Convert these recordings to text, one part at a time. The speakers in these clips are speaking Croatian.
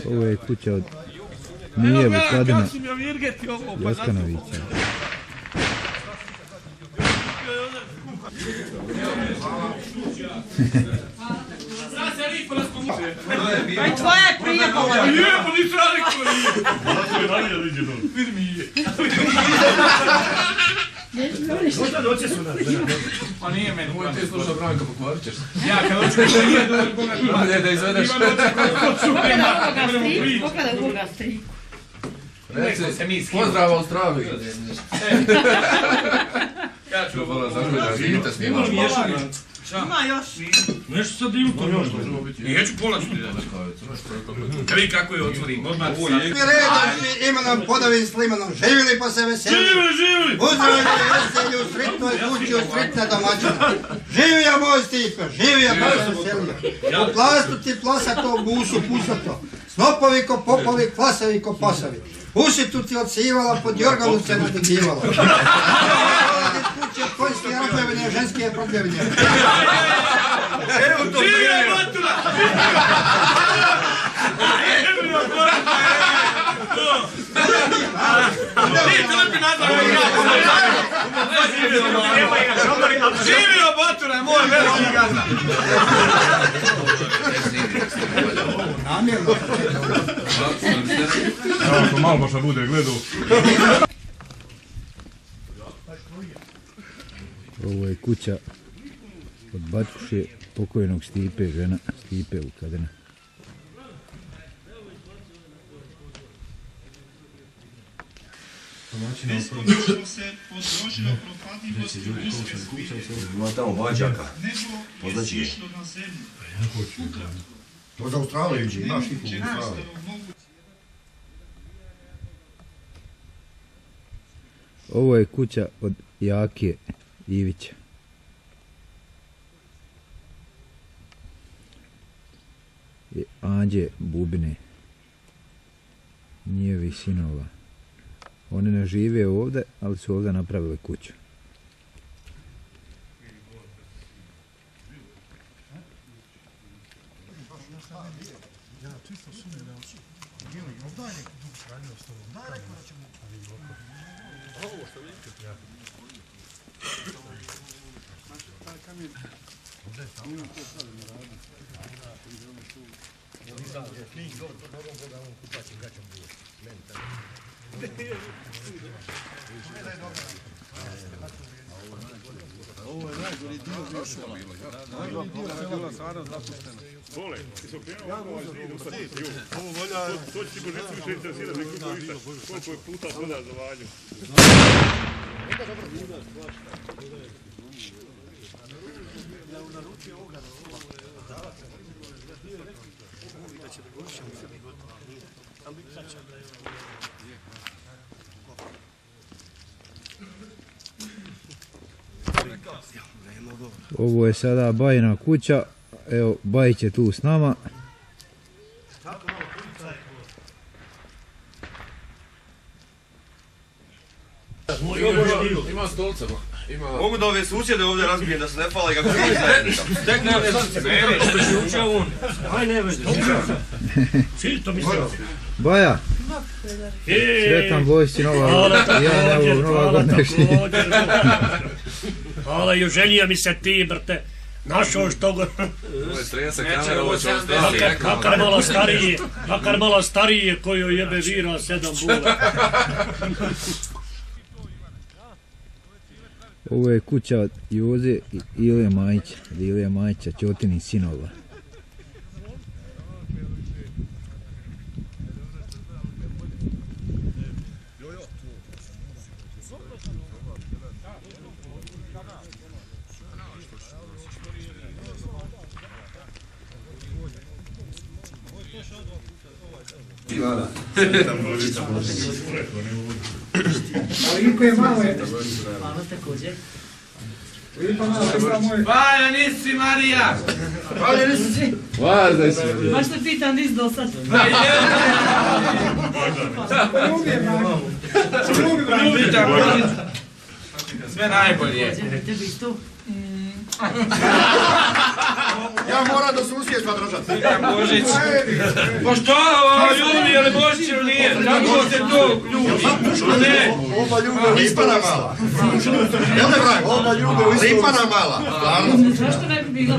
Ovo je kuća od Mije Vukadina Joskanovića. Pa i tvoja je prijatelja. Nije, pa nisu radili nije. Vidi mi je. Možda doće su nas. Pa nije meni. Moj ti slušao Branka, pokvarit ćeš. Ja, kad očekaj nije dođe koga ima. Ne, da izvedeš. Pogledaj uloga striku. Reci, pozdrav Australiji. Ja ću hvala za da vidite snimati. Ima još. Nešto sad imu to još. Neću pola ću ti dati. Da vidi kako je otvorim. Ima nam Podavin s Limanom. Živjeli pa se veseli. Živjeli! Uzdravljeni veselju u sretnoj kući, u sretne domaćina. Živija moj Stipe, živija pa se veselio. U plastu ti plasato, u busu pusato. Snopovi ko popovi, klasavi ko pasavi. Ušitu ti odsivala, pod jorganu se nadodivala. Kuće poljske rodljevine, ženske prodljevine. Živio Batura! Živio Batura, moj veliki gazda! Namjerno. Evo, malo baš da bude gledu. Ovo je kuća od Batkuše pokojnog Stipe, žena Stipe Vukadina. Ima tamo bađaka. Poznaći je. To za Australiju iđe, naš ih u Australiju. Ovo je kuća od Jake Ivića. I Anđe Bubine, njihovih sinova. Oni ne žive ovdje, ali su ovdje napravili kuću. Ovo je najgori dio Biošova. Najgori dio sela stvarno zapušteno. Vole, ti se okrenuo ovo zidu sad. Ovo volja... To će ti Božicu više interesirati nekoliko više. Koliko je puta voda za vanju. Ovo je sada Bajina kuća, evo Bajić je tu s nama. Ima stolca. Mogu da ove susjede ovdje razbijem da se ne fale kako svi zajedno. Tek ne ove ne već, što će učio on. Aj ne već, cilj to mislim. Baja, sretan Božić, nova godinšnji. Hvala, Juženija mi se ti, brate. Našao što go... Ovo je stresa kamera, ovo će ostati. Makar malo stariji koju jebe vira 7 bula. Ovo je kuća od Joze i Ilije Majića, Ćotinih sinova. Valja nisi Marija! Valja nisi! Vazdaj se! Baš te pitan nis do sad. Sve najbolje. Tebi isto. Ja moram do susjedstva držati. Božić. Pa šta, ljudi, je li Božić ili nije? Kako se to ljudi? Ne. Oba ljube lispana mala. Jel ne vrag? Oba ljube lispana mala. Stvarno. Zašto ne bi bila?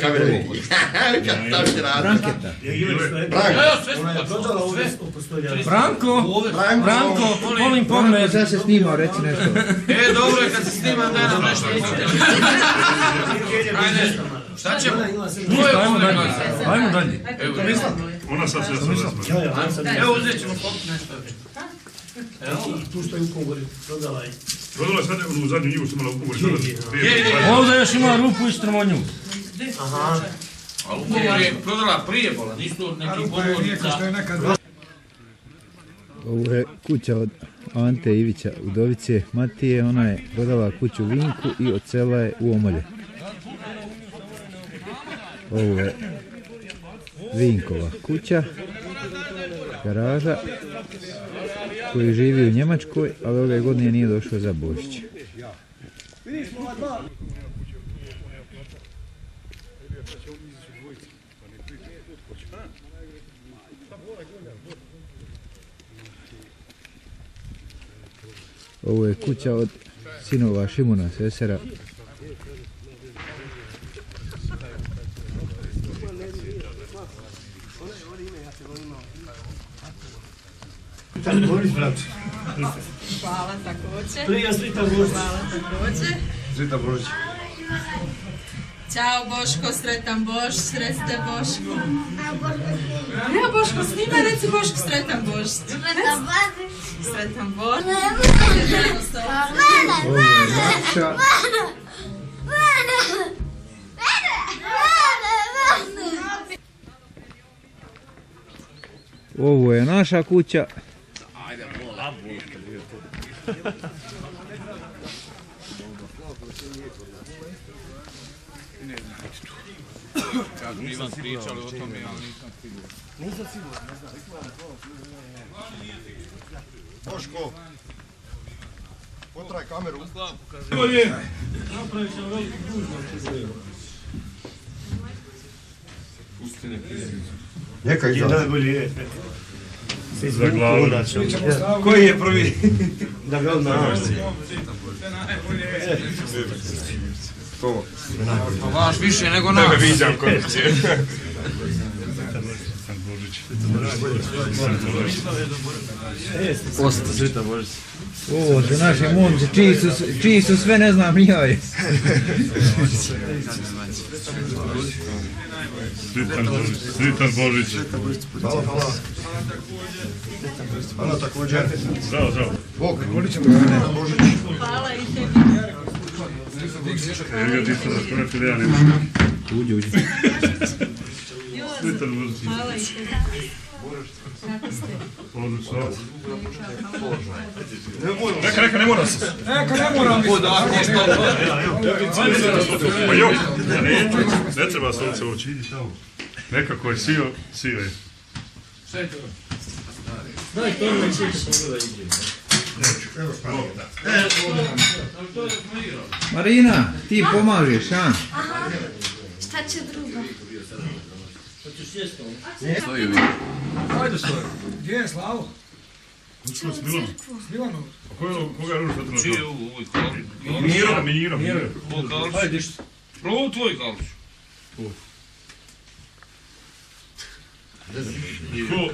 Kamere. Kad stavite rad. Branketa. Branko, molim pogled. Sad se snimao, reci nešto. Dobro je kad se snima, daj nam nešto. Ajde, šta ćemo? Ajmo dalje. Ona sad se raspravlja. Evo uzet ćemo kopiti nešto. Tu što je u Kongori, prodala je. Prodala sad u zadnju njivu sam imala u Kongori. Ovdje još ima rupu i strmonju. Aha. Ali Kongor je prodala prije bola, nisu neki Kongorica. Ovo je kuća od Ante Ivića Udovice Matije. Ona je prodala kuću Vinku i odsela je u Omolje. Ovo je Vinkova kuća, garaža, koji živi u Njemačkoj, ali ove godine nije došao za Božić. Ovo je kuća od sinova Šimuna Sesera. Hvala također. Prija Srita Božić. Hvala također. Srita Božić. Ćao Boško, sretan Bož, sretite Boško. Ja Boško, snimaj, reci Boško, sretan Bož. Sretan Bož. Ovo je naša. Ovo je naša kuća. Kažu Ivan pričali o tome, ali nisam siguran. Boško. Potraj kameru. Napravit ćemo veliku gužbu. Neka iza. Najbolji je. Za glavu. Koji je prvi? Da ga odmah Pa vaš više nego nas. Tebe viđam kod će. Osta Srita Božić. Ovo su naši momci, čiji su sve ne znam nijaj. Sritan Božić. Hvala, hvala. Hvala također. Zdravo, zdravo. Bog, Sritan Božić. Hvala i tebi. Evo ga ti se rasporati da ja nemam. Uđi. Sritan Božić. Hvala i tebi. Kako ste? Odlično. Neka, ne mora se. Pa jok, ne treba sunce ući, idi tamo. Nekako je sio je. Daj to mi pogledaj Marina, ti pomažeš, a? Aha, šta će drugo? Ajde stoji. Gdje je Slavo? Ušlo s Milanom. S Milanom. Koga je ruš sad na Čije to? u ovoj kalcu? Miro. Ovo kalcu. Ajde, što? Prvo tvoj kalcu. Ko?